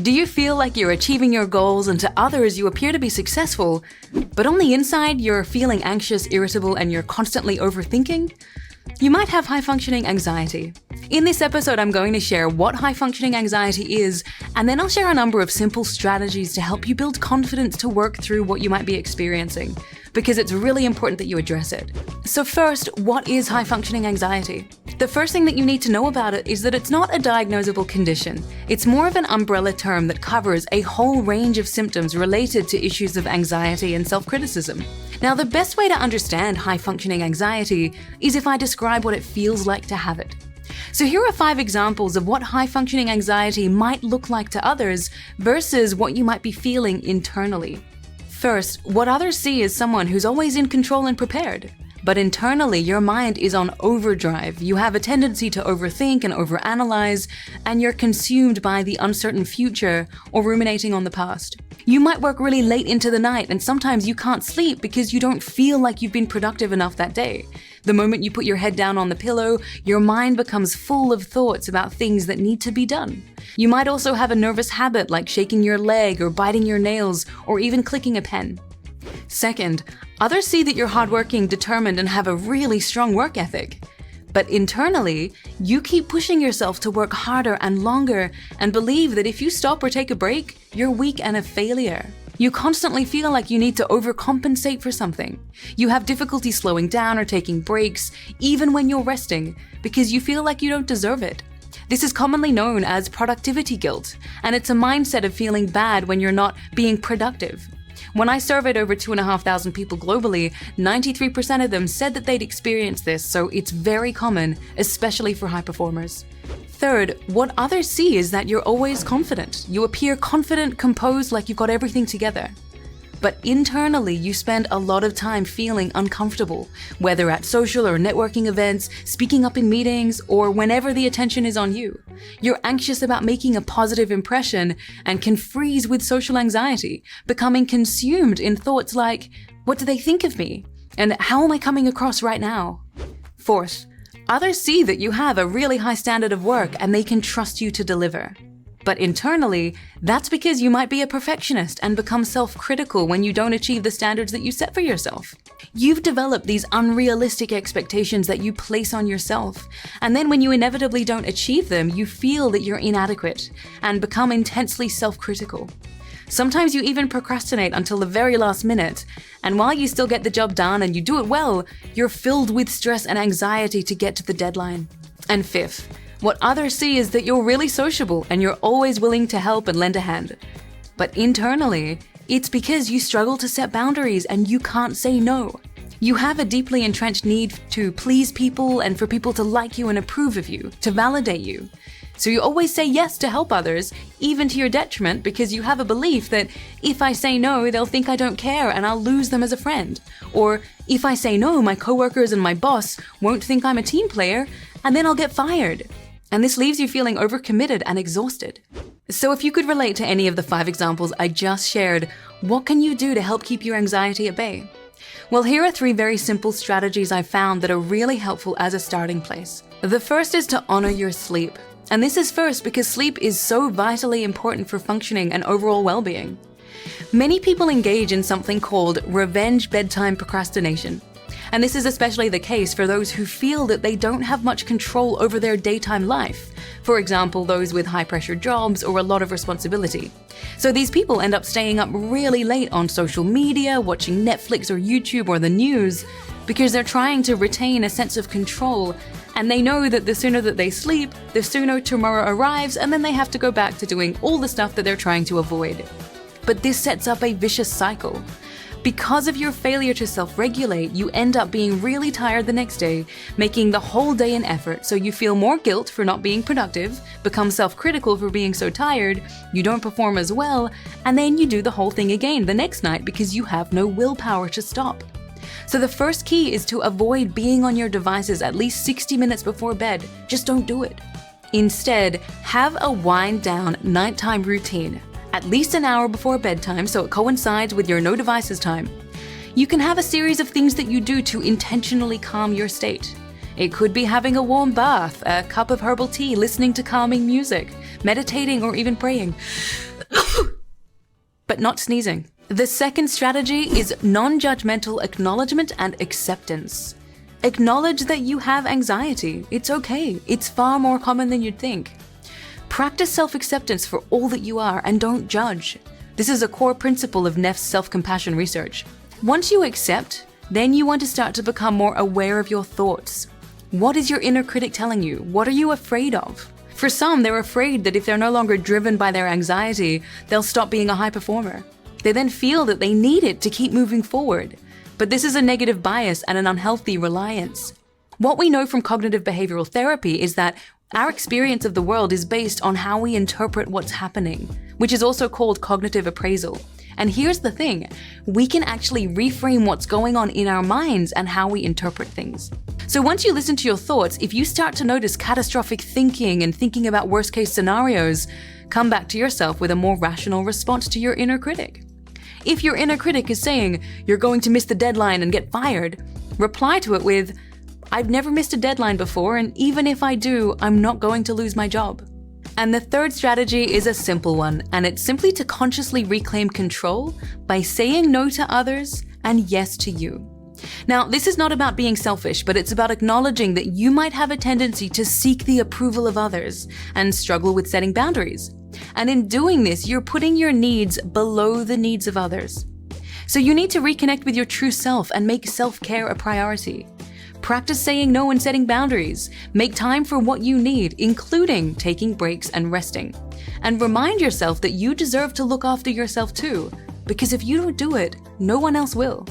Do you feel like you're achieving your goals and to others you appear to be successful, but on the inside you're feeling anxious, irritable, and you're constantly overthinking? You might have high-functioning anxiety. In this episode, I'm going to share what high-functioning anxiety is, and then I'll share a number of simple strategies to help you build confidence to work through what you might be experiencing, because it's really important that you address it. So first, what is high-functioning anxiety? The first thing that you need to know about it is that it's not a diagnosable condition. It's more of an umbrella term that covers a whole range of symptoms related to issues of anxiety and self-criticism. Now, the best way to understand high-functioning anxiety is if I describe what it feels like to have it. So here are 5 examples of what high-functioning anxiety might look like to others versus what you might be feeling internally. First, what others see is someone who's always in control and prepared. But internally, your mind is on overdrive. You have a tendency to overthink and overanalyze, and you're consumed by the uncertain future or ruminating on the past. You might work really late into the night, and sometimes you can't sleep because you don't feel like you've been productive enough that day. The moment you put your head down on the pillow, your mind becomes full of thoughts about things that need to be done. You might also have a nervous habit like shaking your leg or biting your nails or even clicking a pen. Second, others see that you're hardworking, determined, and have a really strong work ethic. But internally, you keep pushing yourself to work harder and longer and believe that if you stop or take a break, you're weak and a failure. You constantly feel like you need to overcompensate for something. You have difficulty slowing down or taking breaks, even when you're resting, because you feel like you don't deserve it. This is commonly known as productivity guilt, and it's a mindset of feeling bad when you're not being productive. When I surveyed over 2,500 people globally, 93% of them said that they'd experienced this, so it's very common, especially for high performers. Third, what others see is that you're always confident. You appear confident, composed, like you've got everything together. But internally, you spend a lot of time feeling uncomfortable, whether at social or networking events, speaking up in meetings, or whenever the attention is on you. You're anxious about making a positive impression and can freeze with social anxiety, becoming consumed in thoughts like, what do they think of me? And how am I coming across right now? Fourth, others see that you have a really high standard of work and they can trust you to deliver. But internally, that's because you might be a perfectionist and become self-critical when you don't achieve the standards that you set for yourself. You've developed these unrealistic expectations that you place on yourself, and then when you inevitably don't achieve them, you feel that you're inadequate and become intensely self-critical. Sometimes you even procrastinate until the very last minute, and while you still get the job done and you do it well, you're filled with stress and anxiety to get to the deadline. And fifth, what others see is that you're really sociable and you're always willing to help and lend a hand. But internally, it's because you struggle to set boundaries and you can't say no. You have a deeply entrenched need to please people and for people to like you and approve of you, to validate you. So you always say yes to help others, even to your detriment, because you have a belief that if I say no, they'll think I don't care and I'll lose them as a friend. Or if I say no, my coworkers and my boss won't think I'm a team player and then I'll get fired. And this leaves you feeling overcommitted and exhausted. So if you could relate to any of the 5 examples I just shared, what can you do to help keep your anxiety at bay? Well, here are 3 very simple strategies I found that are really helpful as a starting place. The first is to honor your sleep. And this is first because sleep is so vitally important for functioning and overall well-being. Many people engage in something called revenge bedtime procrastination. And this is especially the case for those who feel that they don't have much control over their daytime life. For example, those with high-pressure jobs or a lot of responsibility. So these people end up staying up really late on social media, watching Netflix or YouTube or the news, because they're trying to retain a sense of control, and they know that the sooner that they sleep, the sooner tomorrow arrives, and then they have to go back to doing all the stuff that they're trying to avoid. But this sets up a vicious cycle. Because of your failure to self-regulate, you end up being really tired the next day, making the whole day an effort, so you feel more guilt for not being productive, become self-critical for being so tired, you don't perform as well, and then you do the whole thing again the next night because you have no willpower to stop. So the first key is to avoid being on your devices at least 60 minutes before bed. Just don't do it. Instead, have a wind-down nighttime routine. At least an hour before bedtime so it coincides with your no devices time. You can have a series of things that you do to intentionally calm your state. It could be having a warm bath, a cup of herbal tea, listening to calming music, meditating, or even praying. But not sneezing. The second strategy is non-judgmental acknowledgement and acceptance. Acknowledge that you have anxiety. It's okay. It's far more common than you'd think. Practice self-acceptance for all that you are and don't judge. This is a core principle of Neff's self-compassion research. Once you accept, then you want to start to become more aware of your thoughts. What is your inner critic telling you? What are you afraid of? For some, they're afraid that if they're no longer driven by their anxiety, they'll stop being a high performer. They then feel that they need it to keep moving forward. But this is a negative bias and an unhealthy reliance. What we know from cognitive behavioral therapy is that our experience of the world is based on how we interpret what's happening, which is also called cognitive appraisal. And here's the thing, we can actually reframe what's going on in our minds and how we interpret things. So once you listen to your thoughts, if you start to notice catastrophic thinking and thinking about worst-case scenarios, come back to yourself with a more rational response to your inner critic. If your inner critic is saying, you're going to miss the deadline and get fired, reply to it with, I've never missed a deadline before, and even if I do, I'm not going to lose my job. And the third strategy is a simple one, and it's simply to consciously reclaim control by saying no to others and yes to you. Now, this is not about being selfish, but it's about acknowledging that you might have a tendency to seek the approval of others and struggle with setting boundaries. And in doing this, you're putting your needs below the needs of others. So you need to reconnect with your true self and make self-care a priority. Practice saying no and setting boundaries. Make time for what you need, including taking breaks and resting. And remind yourself that you deserve to look after yourself too, because if you don't do it, no one else will.